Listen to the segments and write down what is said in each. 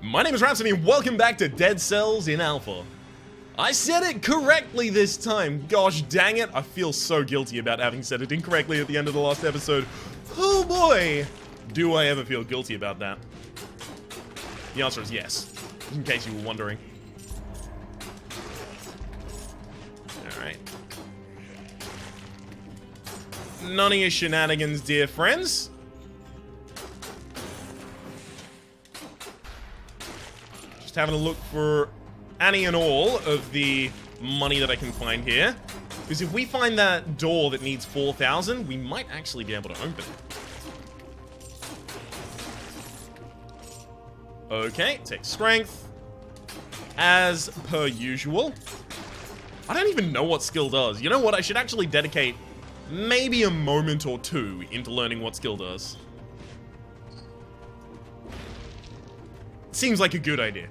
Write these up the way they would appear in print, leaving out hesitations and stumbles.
My name is Rhapsody and welcome back to Dead Cells in Alpha. I said it correctly this time. Gosh dang it, I feel so guilty about having said it incorrectly at the end of the last episode. Oh boy, do I ever feel guilty about that. The answer is yes, in case you were wondering. Alright. None of your shenanigans, dear friends. Having a look for any and all of the money that I can find here. Because if we find that door that needs 4,000, we might actually be able to open it. Okay, take strength. As per usual. I don't even know what skill does. You know what? I should actually dedicate maybe a moment or two into learning what skill does. Seems like a good idea.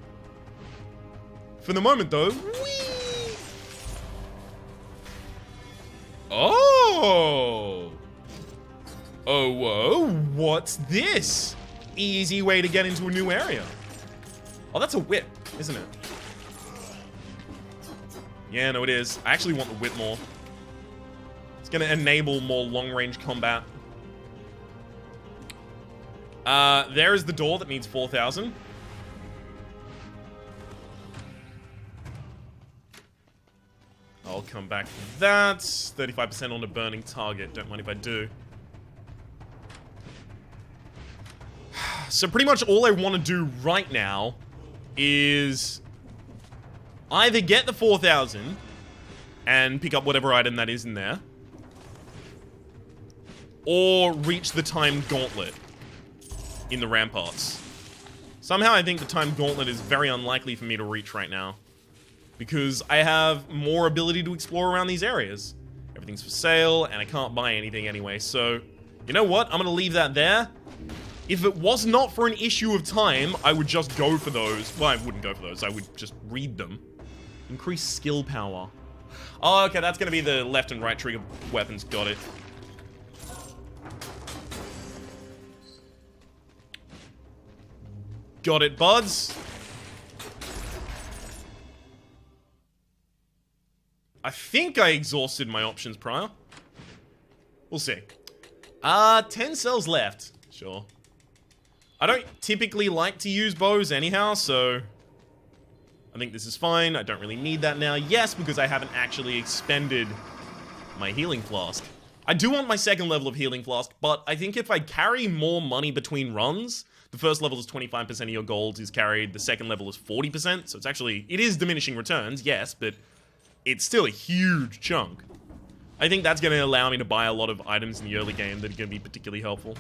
For the moment, though, whee! Oh! Oh, whoa, what's this? Easy way to get into a new area. Oh, that's a whip, isn't it? Yeah, no, it is. I actually want the whip more. It's gonna enable more long-range combat. There is the door that needs 4,000. I'll come back to that. 35% on a burning target. Don't mind if I do. So pretty much all I want to do right now is either get the 4,000 and pick up whatever item that is in there, or reach the timed gauntlet in the ramparts. Somehow I think the timed gauntlet is very unlikely for me to reach right now, because I have more ability to explore around these areas. Everything's for sale, and I can't buy anything anyway, so... You know what? I'm gonna leave that there. If it was not for an issue of time, I would just go for those. Well, I wouldn't go for those. I would just read them. Increase skill power. Oh, okay, that's gonna be the left and right trigger weapons. Got it. Got it, buds. I think I exhausted my options prior. We'll see. 10 cells left. Sure. I don't typically like to use bows anyhow, so... I think this is fine. I don't really need that now. Yes, because I haven't actually expended my healing flask. I do want my second level of healing flask, but I think if I carry more money between runs... The first level is 25% of your gold is carried. The second level is 40%, so it's actually... It is diminishing returns, yes, but... It's still a huge chunk. I think that's going to allow me to buy a lot of items in the early game that are going to be particularly helpful.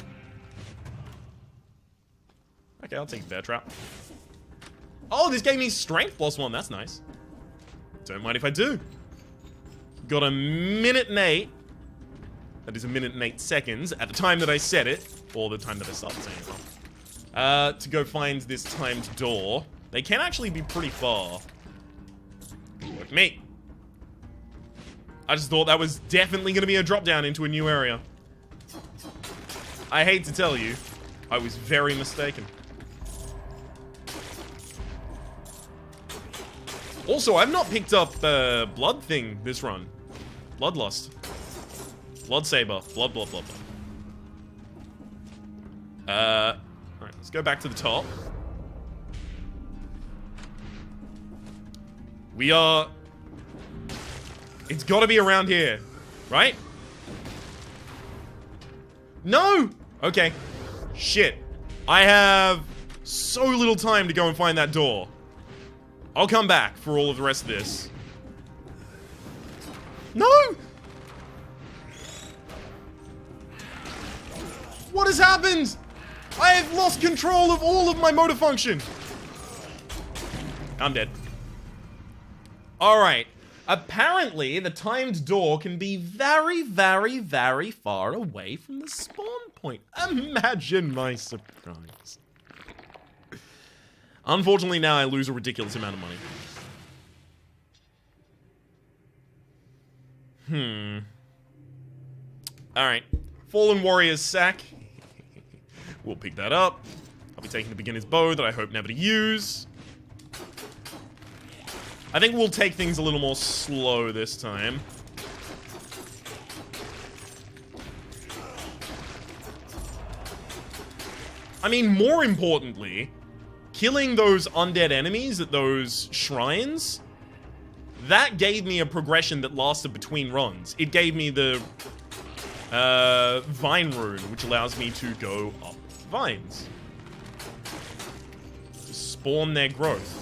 Okay, I'll take Bear Trap. Oh, this gave me strength +1. That's nice. Don't mind if I do. Got a minute and 8. That is a minute and 8 seconds at the time that I said it. Or the time that I started saying it. To go find this timed door. They can actually be pretty far. Look at me. I just thought that was definitely going to be a drop down into a new area. I hate to tell you, I was very mistaken. Also, I've not picked up blood thing this run. Bloodlust. Blood saber. Blood. Alright, let's go back to the top. We are... It's gotta be around here, right? No! Okay. Shit. I have so little time to go and find that door. I'll come back for all of the rest of this. No! What has happened? I have lost control of all of my motor function. I'm dead. Alright. Apparently, the timed door can be very, very, very far away from the spawn point. Imagine my surprise. Unfortunately, now I lose a ridiculous amount of money. Alright. Fallen Warrior's sack. We'll pick that up. A I'll be taking the beginner's bow that I hope never to use. I think we'll take things a little more slow this time. I mean, more importantly, killing those undead enemies at those shrines, that gave me a progression that lasted between runs. It gave me the vine rune, which allows me to go up vines. To spawn their growth.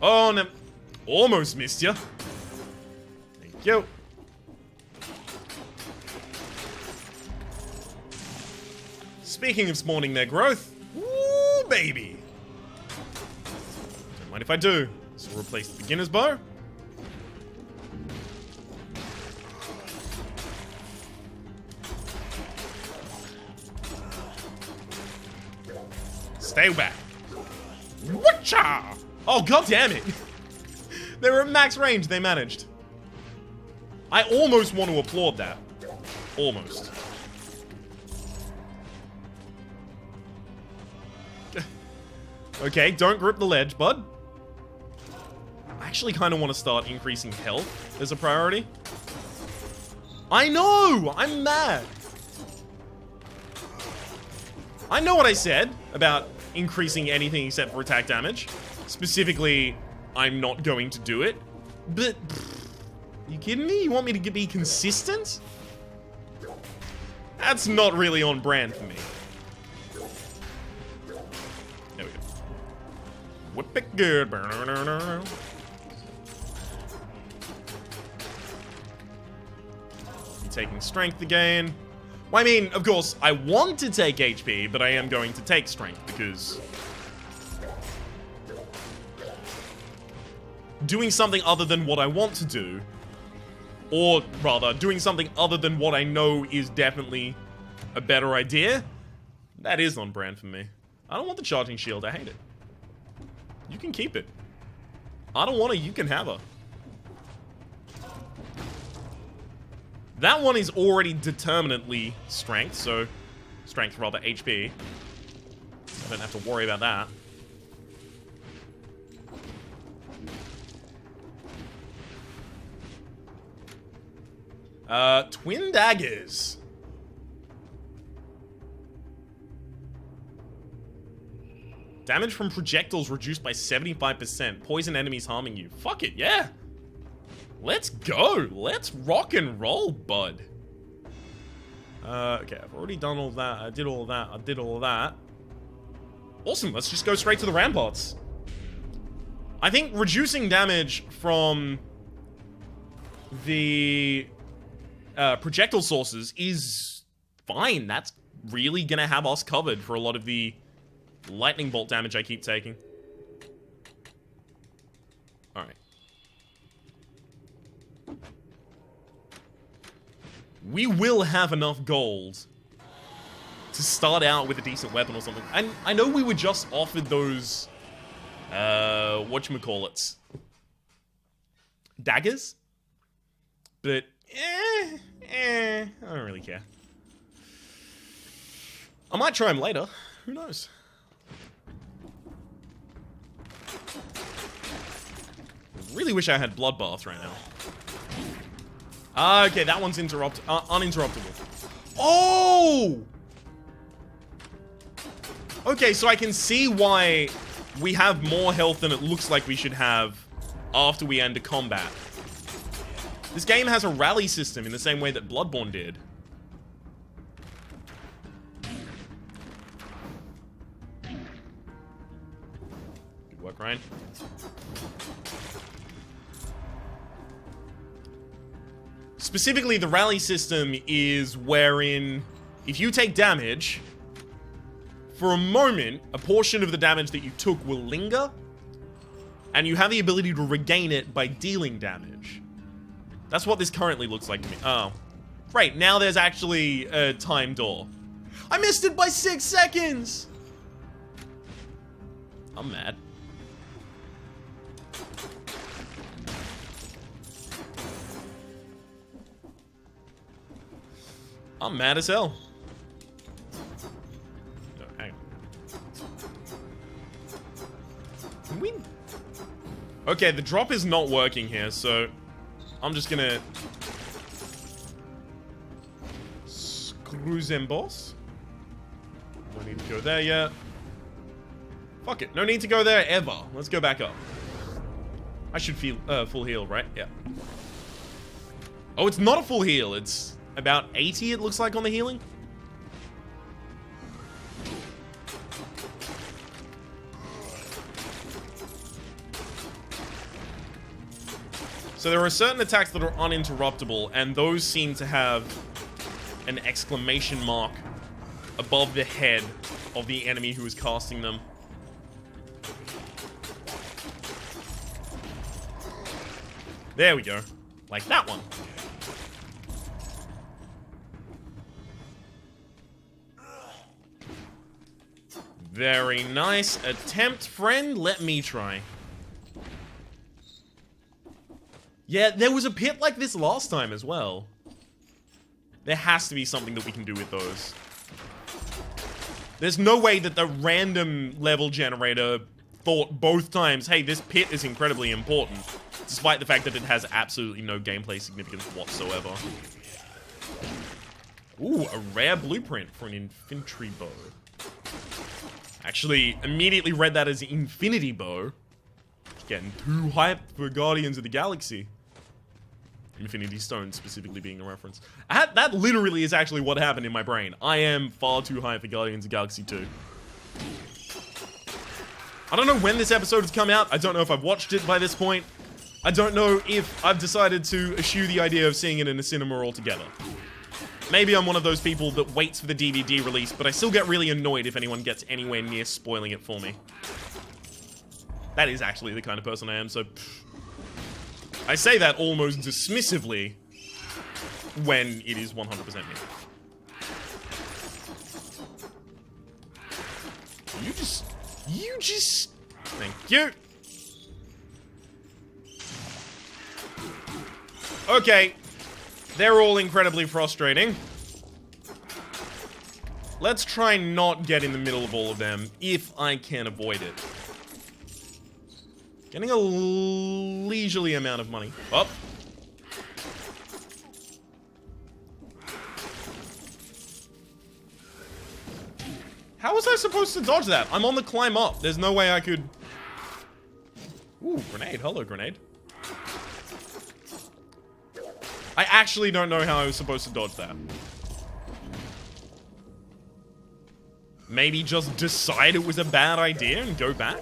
Oh, no. Almost missed you. Thank you. Speaking of spawning their growth, woo, baby. Don't mind if I do. So we'll replace the beginner's bow. Stay back. Whatcha? Oh, god damn it. They were at max range, they managed. I almost want to applaud that. Almost. Okay, don't grip the ledge, bud. I actually kind of want to start increasing health as a priority. I know! I'm mad. I know what I said about increasing anything except for attack damage. Specifically, I'm not going to do it. But, you kidding me? You want me to be consistent? That's not really on brand for me. There we go. Whip it good. Taking strength again. Well, I mean, of course, I want to take HP, but I am going to take strength because doing something other than what I want to do, or rather, doing something other than what I know is definitely a better idea, that is on brand for me. I don't want the charging shield. I hate it. You can keep it. I don't want her. You can have her. That one is already determinately strength, so strength rather HP. I don't have to worry about that. Twin daggers. Damage from projectiles reduced by 75%. Poison enemies harming you. Fuck it, yeah. Let's go. Let's rock and roll, bud. Okay, I've already done all that. I did all that. I did all that. Awesome. Let's just go straight to the ramparts. I think reducing damage from the projectile sources is fine. That's really gonna have us covered for a lot of the lightning bolt damage I keep taking. Alright. We will have enough gold to start out with a decent weapon or something. And I know we were just offered those, whatchamacallits, daggers? But, I don't really care. I might try them later. Who knows? I really wish I had Bloodbath right now. Okay, that one's uninterruptible. Oh! Okay, so I can see why we have more health than it looks like we should have after we end a combat. This game has a rally system in the same way that Bloodborne did. Good work, Ryan. Specifically, the rally system is wherein if you take damage, for a moment, a portion of the damage that you took will linger, and you have the ability to regain it by dealing damage. That's what this currently looks like to me. Oh. Right, now there's actually a time door. I missed it by 6 seconds! I'm mad. I'm mad as hell. we... Okay, the drop is not working here, so I'm just gonna... Screw them, boss. No need to go there yet. Fuck it, no need to go there ever. Let's go back up. I should feel full heal, right? Yeah. Oh, it's not a full heal. It's about 80, it looks like, on the healing. So there are certain attacks that are uninterruptible, and those seem to have an exclamation mark above the head of the enemy who is casting them. There we go. Like that one. Very nice attempt, friend. Let me try. Yeah, there was a pit like this last time as well. There has to be something that we can do with those. There's no way that the random level generator thought both times, hey, this pit is incredibly important, despite the fact that it has absolutely no gameplay significance whatsoever. Ooh, a rare blueprint for an infantry bow. Actually, immediately read that as infinity bow. Getting too hyped for Guardians of the Galaxy. Infinity Stone specifically being a reference. That literally is actually what happened in my brain. I am far too high for Guardians of the Galaxy 2. I don't know when this episode has come out. I don't know if I've watched it by this point. I don't know if I've decided to eschew the idea of seeing it in a cinema altogether. Maybe I'm one of those people that waits for the DVD release, but I still get really annoyed if anyone gets anywhere near spoiling it for me. That is actually the kind of person I am, so... I say that almost dismissively when it is 100% me. You just... Thank you. Okay. They're all incredibly frustrating. Let's try not get in the middle of all of them, if I can avoid it. Getting a leisurely amount of money. Up. How was I supposed to dodge that? I'm on the climb up. There's no way I could... Ooh, grenade. Hello, grenade. I actually don't know how I was supposed to dodge that. Maybe just decide it was a bad idea and go back?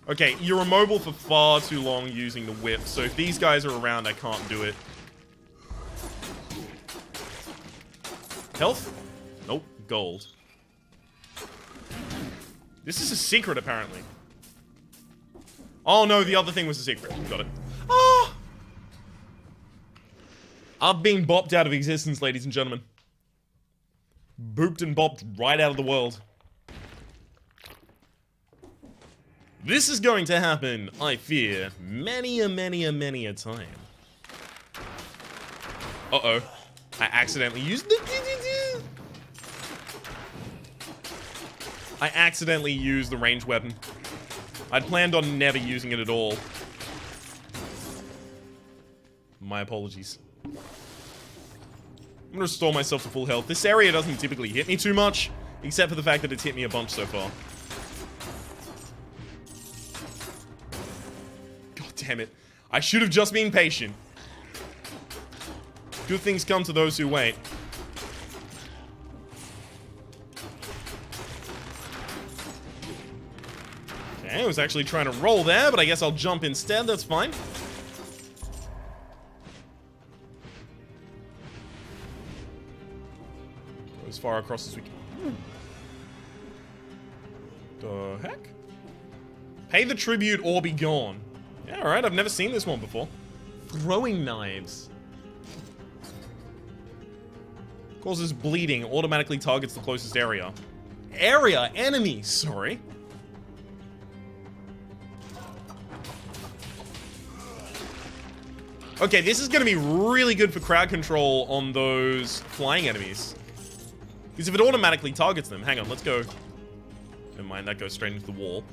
Okay, you're immobile for far too long using the whip, so if these guys are around, I can't do it. Health? Nope, gold. This is a secret, apparently. Oh no, the other thing was a secret. Got it. Ah! I've been bopped out of existence, ladies and gentlemen. Booped and bopped right out of the world. This is going to happen, I fear, many a time. Uh-oh. I accidentally used the... I accidentally used the ranged weapon. I'd planned on never using it at all. My apologies. I'm gonna restore myself to full health. This area doesn't typically hit me too much, except for the fact that it's hit me a bunch so far. God damn it. I should have just been patient. Good things come to those who wait. Okay, I was actually trying to roll there, but I guess I'll jump instead. That's fine. Go as far across as we can. The heck? Pay the tribute or be gone. Yeah, alright, I've never seen this one before. Throwing knives. Causes bleeding, automatically targets the closest area. Enemy, sorry. Okay, this is gonna be really good for crowd control on those flying enemies. Because if it automatically targets them, hang on, let's go Never mind, that goes straight into the wall.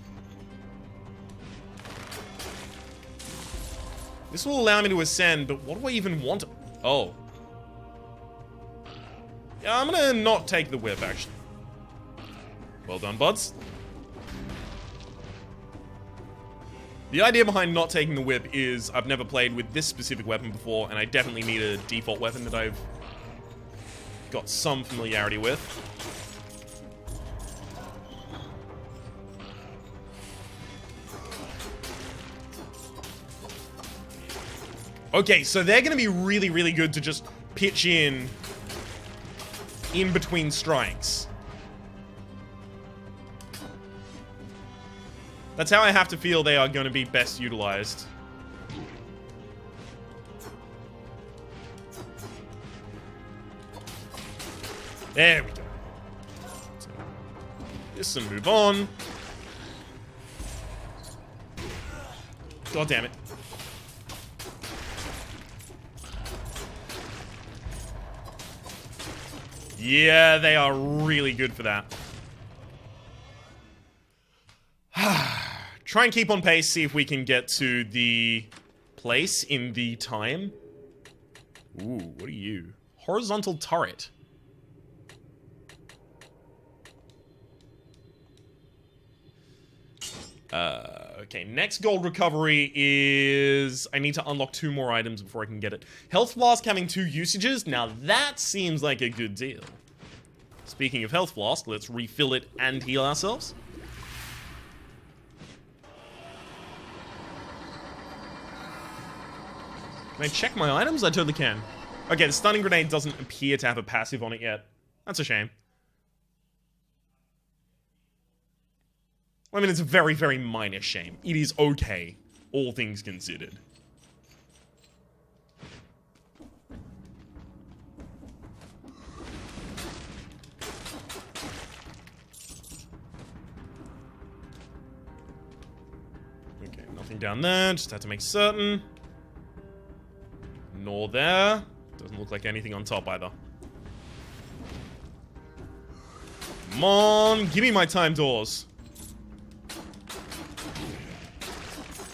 This will allow me to ascend, but what do I even want? Oh. Yeah, I'm gonna not take the whip, actually. Well done, buds. The idea behind not taking the whip is I've never played with this specific weapon before, and I definitely need a default weapon that I've got some familiarity with. Okay, so they're gonna be really, really good to just pitch in between strikes. That's how I have to feel they are going to be best utilized. There we go. This and move on. God damn it. Yeah, they are really good for that. Try and keep on pace, see if we can get to the place in the time. Ooh, what are you? Horizontal turret. Okay, next gold recovery is... I need to unlock 2 more items before I can get it. Health Flask having 2 usages? Now that seems like a good deal. Speaking of Health Flask, let's refill it and heal ourselves. Can I check my items? I totally can. Okay, the stunning grenade doesn't appear to have a passive on it yet. That's a shame. I mean, it's a very, very minor shame. It is okay, all things considered. Okay, nothing down there. Just had to make certain. Nor there. Doesn't look like anything on top either. Come on, give me my time doors.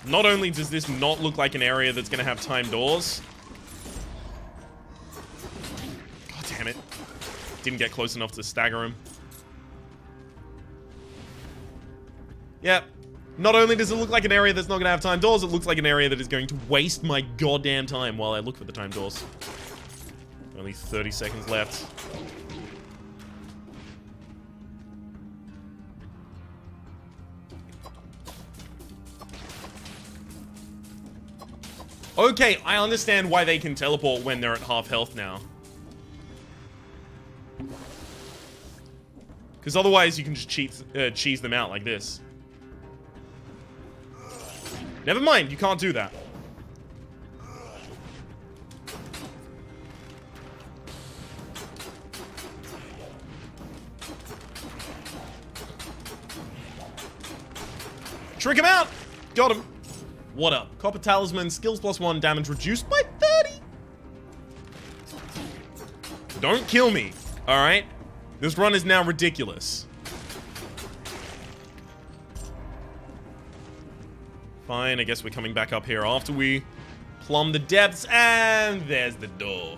Not only does this not look like an area that's gonna have time doors. God damn it. Didn't get close enough to stagger him. Yep. Not only does it look like an area that's not gonna have time doors, it looks like an area that is going to waste my goddamn time while I look for the time doors. Only 30 seconds left. Okay, I understand why they can teleport when they're at half health now. Because otherwise you can just cheese them out like this. Never mind, you can't do that. Trick him out! Got him. What up? Copper Talisman, skills +1, damage reduced by 30. Don't kill me, alright? This run is now ridiculous. Fine, I guess we're coming back up here after we plumb the depths, and there's the door.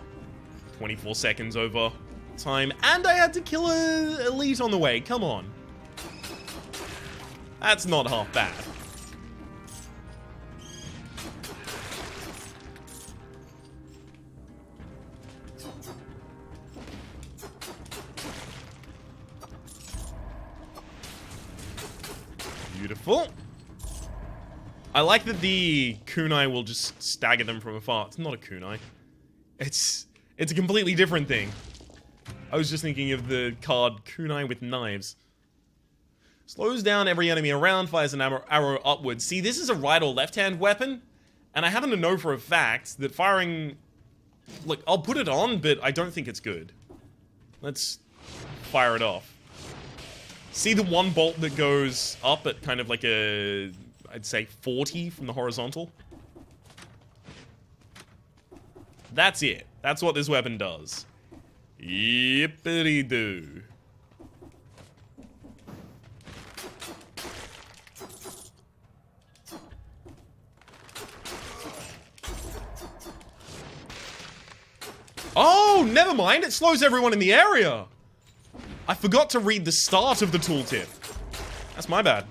24 seconds over time, and I had to kill an elite on the way, come on. That's not half bad. Beautiful. I like that the kunai will just stagger them from afar. It's not a kunai. It's a completely different thing. I was just thinking of the card kunai with knives. Slows down every enemy around, fires an arrow upwards. See, this is a right or left-hand weapon, and I happen to know for a fact that firing... Look, I'll put it on, but I don't think it's good. Let's fire it off. See the one bolt that goes up at kind of like a... I'd say 40 from the horizontal? That's it. That's what this weapon does. Yippity-doo. never mind, it slows everyone in the area. I forgot to read the start of the tooltip. That's my bad.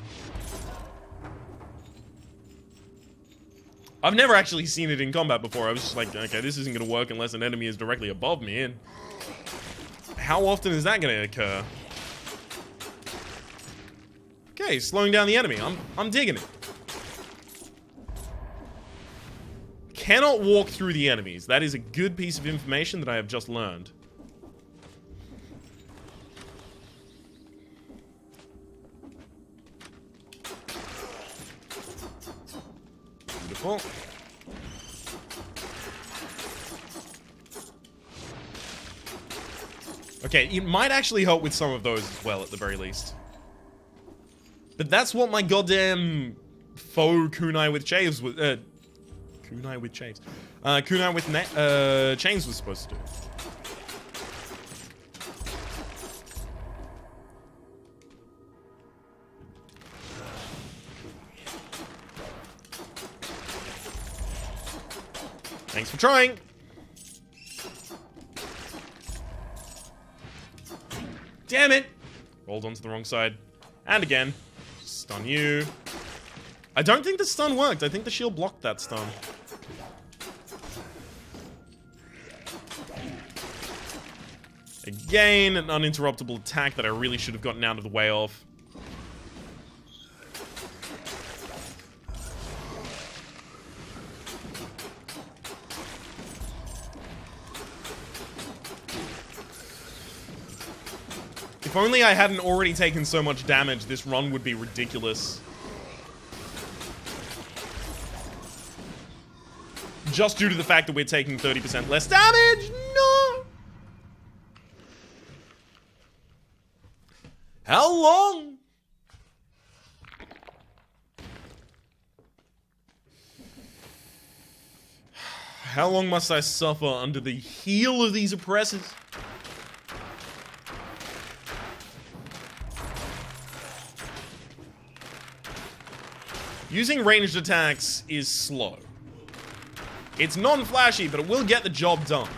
I've never actually seen it in combat before. I was just like, okay, this isn't going to work unless an enemy is directly above me. And how often is that going to occur? Okay, slowing down the enemy. I'm digging it. Cannot walk through the enemies. That is a good piece of information that I have just learned. Beautiful. Okay, it might actually help with some of those as well, at the very least. But that's what my goddamn faux kunai with chains was. Kunai with chains. Kunai with chains was supposed to do. Thanks for trying. Damn it! Rolled onto the wrong side. And again. Stun you. I don't think the stun worked. I think the shield blocked that stun. Again, an uninterruptible attack that I really should have gotten out of the way of. If only I hadn't already taken so much damage, this run would be ridiculous. Just due to the fact that we're taking 30% less damage? No! How long? How long must I suffer under the heel of these oppressors? Using ranged attacks is slow. It's non-flashy, but it will get the job done.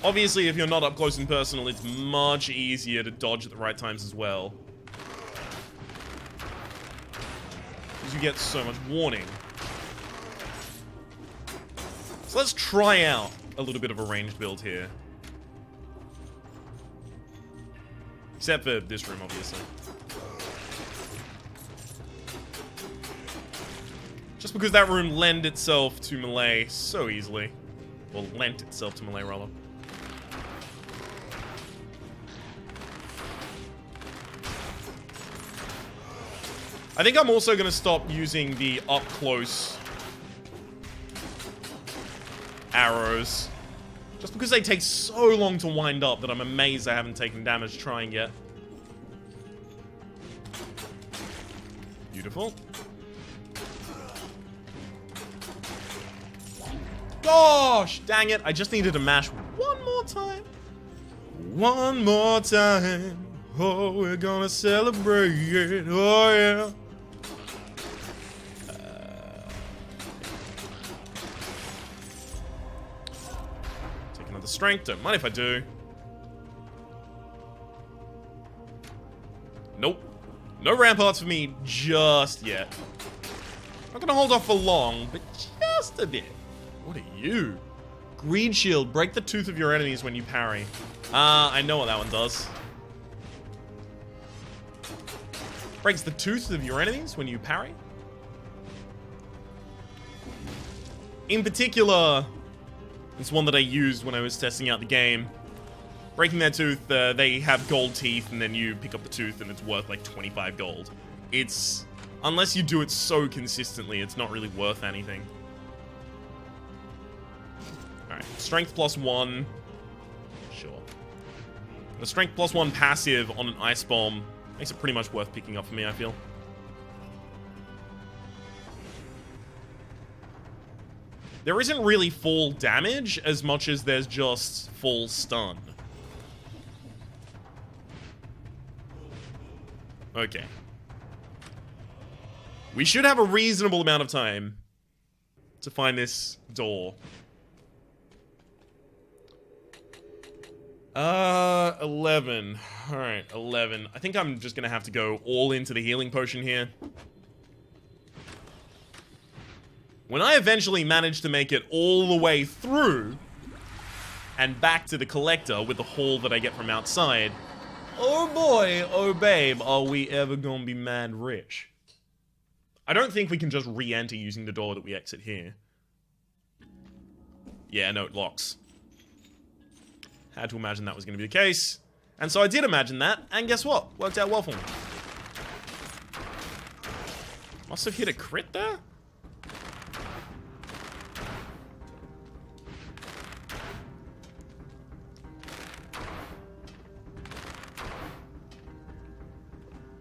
Obviously, if you're not up close and personal, it's much easier to dodge at the right times as well. Because you get so much warning. So let's try out a little bit of a ranged build here. Except for this room, obviously. Just because that room lent itself to melee so easily. Or lent itself to melee, rather. I think I'm also going to stop using the up-close arrows. Just because they take so long to wind up that I'm amazed I haven't taken damage trying yet. Beautiful. Gosh, dang it. I just needed to mash one more time. One more time. Oh, we're gonna celebrate it. Oh, yeah. Take another strength. Don't mind if I do. Nope. No ramparts for me just yet. Not gonna hold off for long, but just a bit. What are you? Greed shield. Break the tooth of your enemies when you parry. I know what that one does. Breaks the tooth of your enemies when you parry. In particular, it's one that I used when I was testing out the game. Breaking their tooth, they have gold teeth, and then you pick up the tooth, and it's worth like 25 gold. It's... unless you do it so consistently, it's not really worth anything. Alright, strength +1. Sure. The strength +1 passive on an ice bomb makes it pretty much worth picking up for me, I feel. There isn't really full damage as much as there's just full stun. Okay. We should have a reasonable amount of time to find this door. 11. Alright, 11. I think I'm just gonna have to go all into the healing potion here. When I eventually manage to make it all the way through and back to the collector with the haul that I get from outside, oh boy, oh babe, are we ever gonna be mad rich. I don't think we can just re-enter using the door that we exit here. Yeah, no, it locks. Had to imagine that was gonna be the case. And so I did imagine that, and guess what? Worked out well for me. Must have hit a crit there?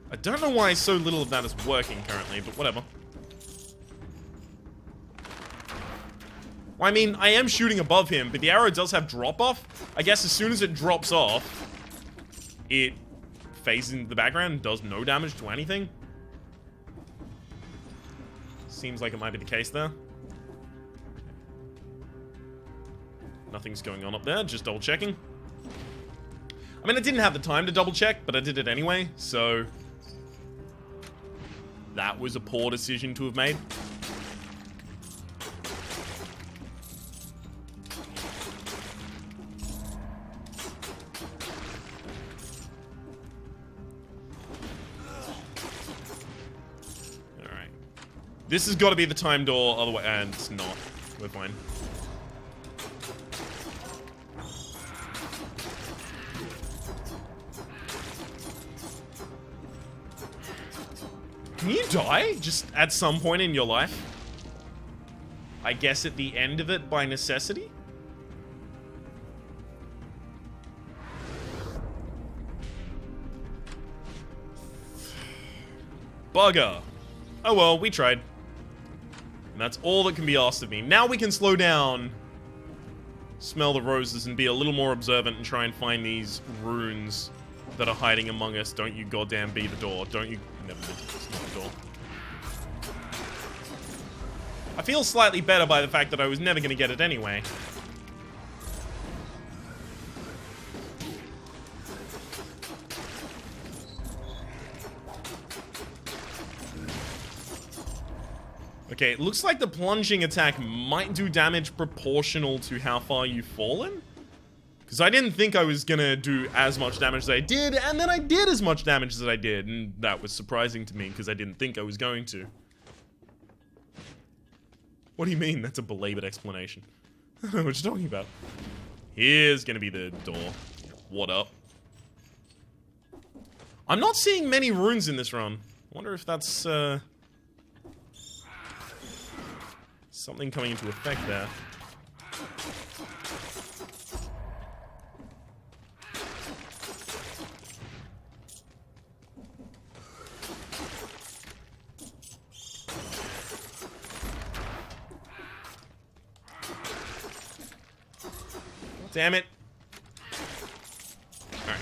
I don't know why so little of that is working currently, but whatever. Well, I mean, I am shooting above him, but the arrow does have drop-off. I guess as soon as it drops off, it fades into the background and does no damage to anything. Seems like it might be the case there. Nothing's going on up there, just double-checking. I mean, I didn't have the time to double-check, but I did it anyway, so... that was a poor decision to have made. Alright. This has got to be the time door, otherwise... and it's not. We're fine. Can you die just at some point in your life? I guess at the end of it by necessity? Bugger. Oh well, we tried. And that's all that can be asked of me. Now we can slow down, smell the roses, and be a little more observant and try and find these runes that are hiding among us. Don't you goddamn be the door. Don't you... never mind. It's not the door. I feel slightly better by the fact that I was never going to get it anyway. Okay, it looks like the plunging attack might do damage proportional to how far you've fallen. Because I didn't think I was gonna do as much damage as I did, and then I did as much damage as I did, and that was surprising to me, because I didn't think I was going to. What do you mean? That's a belabored explanation. I don't know what you're talking about. Here's gonna be the door. What up? I'm not seeing many runes in this run. I wonder if that's, something coming into effect there. Damn it. Alright.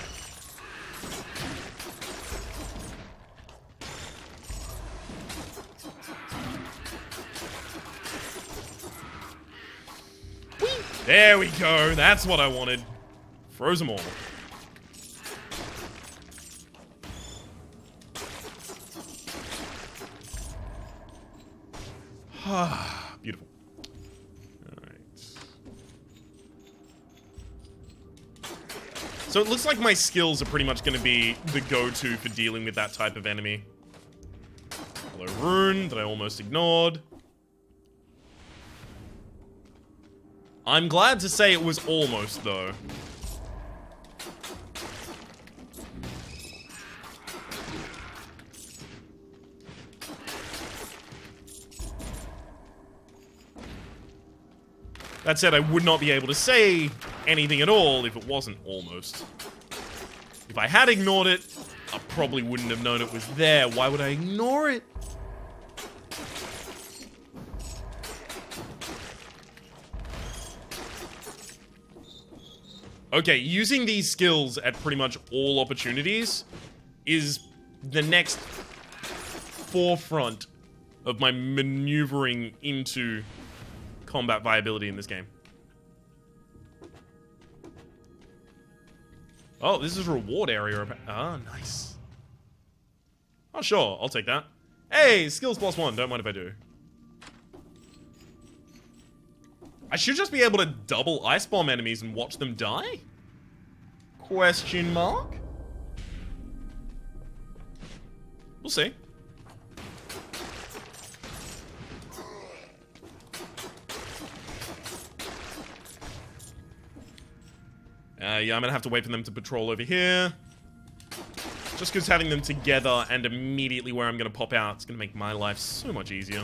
Whee! There we go. That's what I wanted. Froze them all. Beautiful. So it looks like my skills are pretty much going to be the go-to for dealing with that type of enemy. Hello, rune that I almost ignored. I'm glad to say it was almost, though. That said, I would not be able to say anything at all if it wasn't almost. If I had ignored it, I probably wouldn't have known it was there. Why would I ignore it? Okay, using these skills at pretty much all opportunities is the next forefront of my maneuvering into combat viability in this game. Oh, this is a reward area. Ah, nice. Oh, sure. I'll take that. Hey, skills +1. Don't mind if I do. I should just be able to double ice bomb enemies and watch them die? Question mark? We'll see. Yeah, I'm gonna have to wait for them to patrol over here. Just because having them together and immediately where I'm gonna pop out, it's gonna make my life so much easier.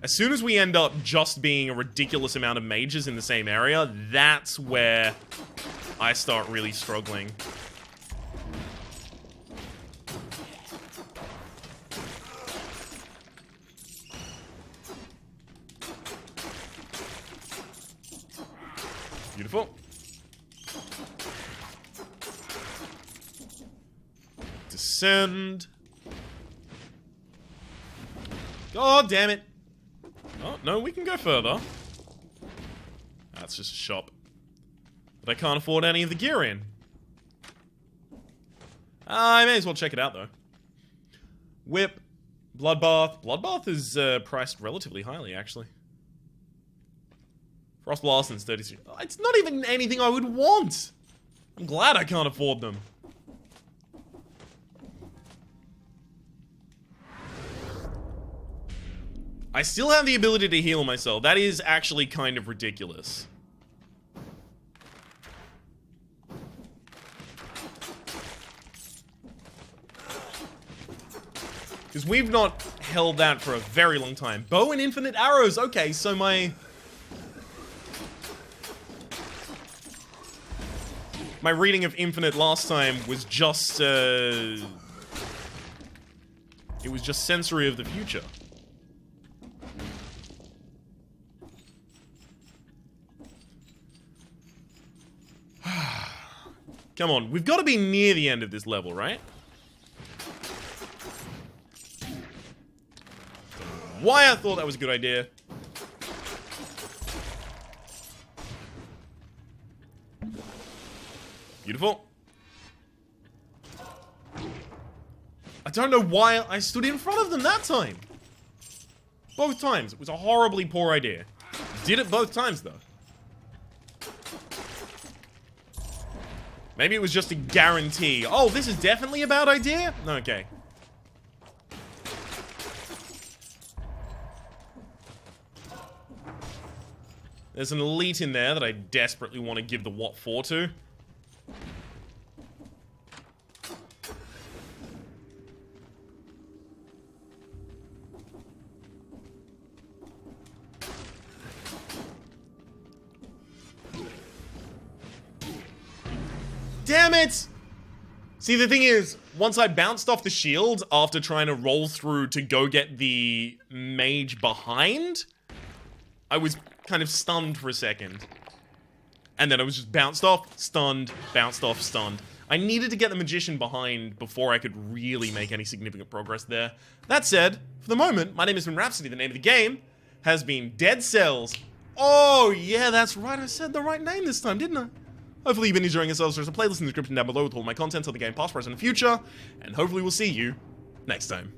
As soon as we end up just being a ridiculous amount of mages in the same area, that's where I start really struggling. Beautiful. Descend. God damn it. Oh, no, we can go further. That's just a shop. But I can't afford any of the gear in. I may as well check it out, though. Whip. Bloodbath. Bloodbath is priced relatively highly, actually. Frost Blast and 33. It's not even anything I would want. I'm glad I can't afford them. I still have the ability to heal myself. That is actually kind of ridiculous. Because we've not held that for a very long time. Bow and infinite arrows. Okay, so my reading of infinite last time was just, it was just sensory of the future. Come on, we've got to be near the end of this level, right? Why I thought that was a good idea. Beautiful. I don't know why I stood in front of them that time. Both times. It was a horribly poor idea. Did it both times, though. Maybe it was just a guarantee. Oh, this is definitely a bad idea? Okay. There's an elite in there that I desperately want to give the what for to. Damn it! See, the thing is, once I bounced off the shield after trying to roll through to go get the mage behind, I was kind of stunned for a second. And then I was just bounced off, stunned, bounced off, stunned. I needed to get the magician behind before I could really make any significant progress there. That said, for the moment, my name has been Rhapsody. The name of the game has been Dead Cells. Oh, yeah, that's right. I said the right name this time, didn't I? Hopefully you've been enjoying yourselves. There's a playlist in the description down below with all my content on the game, past, present, and future. And hopefully we'll see you next time.